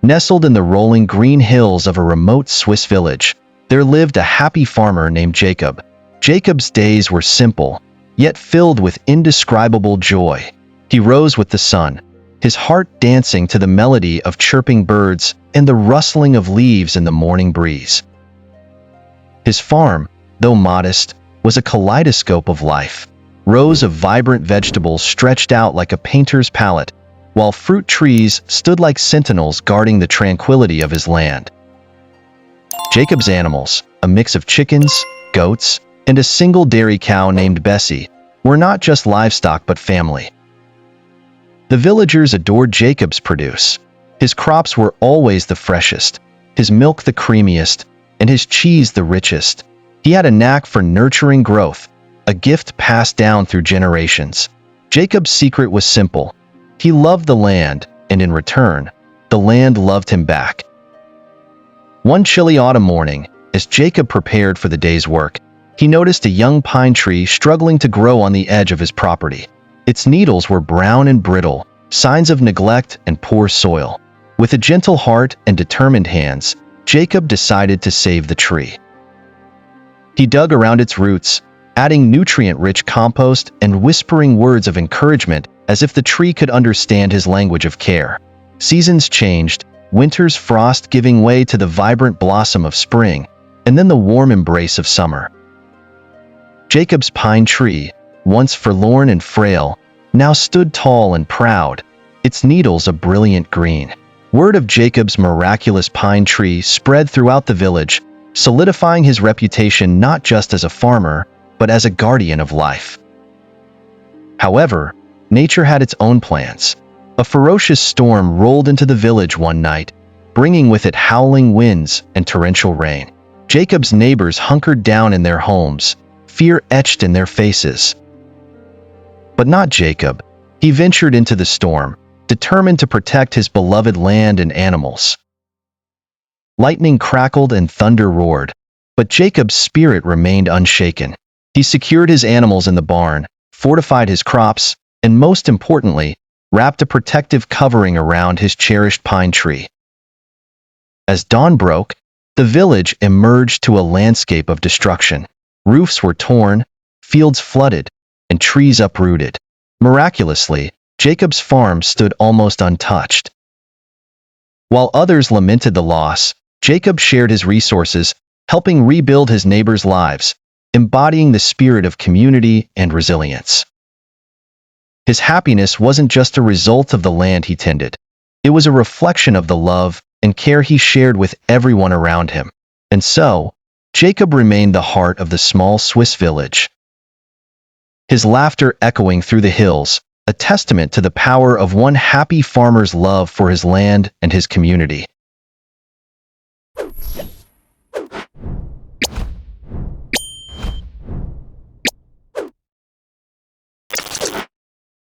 Nestled in the rolling green hills of a remote Swiss village, there lived a happy farmer named Jacob. Jacob's days were simple, yet filled with indescribable joy. He rose with the sun, his heart dancing to the melody of chirping birds and the rustling of leaves in the morning breeze. His farm, though modest, was a kaleidoscope of life. Rows of vibrant vegetables stretched out like a painter's palette, while fruit trees stood like sentinels guarding the tranquility of his land. Jacob's animals, a mix of chickens, goats, and a single dairy cow named Bessie, were not just livestock but family. The villagers adored Jacob's produce. His crops were always the freshest, his milk the creamiest, and his cheese the richest. He had a knack for nurturing growth, a gift passed down through generations. Jacob's secret was simple. He loved the land, and in return, the land loved him back. One chilly autumn morning, as Jacob prepared for the day's work, he noticed a young pine tree struggling to grow on the edge of his property. Its needles were brown and brittle, signs of neglect and poor soil. With a gentle heart and determined hands, Jacob decided to save the tree. He dug around its roots, adding nutrient-rich compost and whispering words of encouragement as if the tree could understand his language of care. Seasons changed, winter's frost giving way to the vibrant blossom of spring, and then the warm embrace of summer. Jacob's pine tree, once forlorn and frail, now stood tall and proud, its needles a brilliant green. Word of Jacob's miraculous pine tree spread throughout the village, solidifying his reputation not just as a farmer, but as a guardian of life. However, nature had its own plans. A ferocious storm rolled into the village one night, bringing with it howling winds and torrential rain. Jacob's neighbors hunkered down in their homes, fear etched in their faces. But not Jacob. He ventured into the storm, determined to protect his beloved land and animals. Lightning crackled and thunder roared, but Jacob's spirit remained unshaken. He secured his animals in the barn, fortified his crops, and most importantly, wrapped a protective covering around his cherished pine tree. As dawn broke, the village emerged to a landscape of destruction. Roofs were torn, fields flooded, and trees uprooted. Miraculously, Jacob's farm stood almost untouched. While others lamented the loss, Jacob shared his resources, helping rebuild his neighbors' lives, embodying the spirit of community and resilience. His happiness wasn't just a result of the land he tended. It was a reflection of the love and care he shared with everyone around him. And so, Jacob remained the heart of the small Swiss village. His laughter echoing through the hills, a testament to the power of one happy farmer's love for his land and his community.